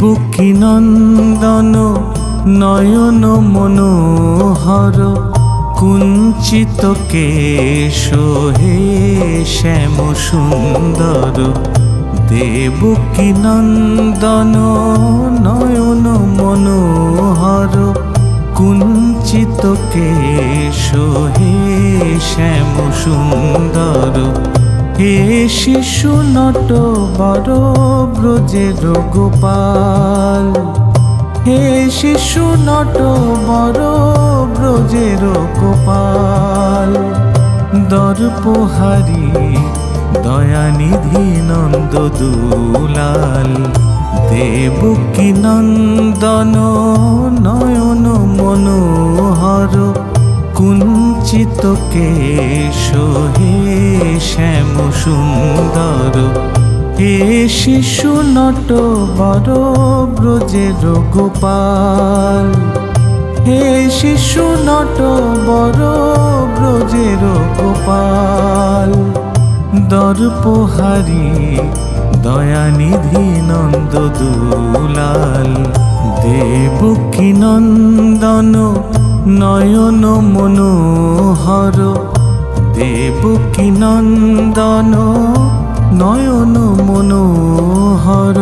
দেবকী নন্দন নয়ন মনোহর কুঞ্চিত কেশ হে শ্যাম সুন্দর। দেবকী নন্দন নয়ন মনোহর কুঞ্চিত কেশ হে শ্যাম সুন্দর। হে শিশু নট বর ব্রজের গোপাল। হে শিশু নট বর ব্রজের গোপাল। দর্পহারি দয়ানিধি নন্দ দুলাল। দেবকী নন্দন নয়ন মনোহর কুঞ্চিত কেশ হে শ্যাম সুন্দর। হে শিশু নট বর ব্রজের গোপাল। হে শিশু নট বর ব্রজের গোপাল। দর্পহারি দয়ানিধি নন্দ দুলাল। দেবকী নন্দন নয়ন মনোহর। দেবকী নন্দন নয়ন মনোহর।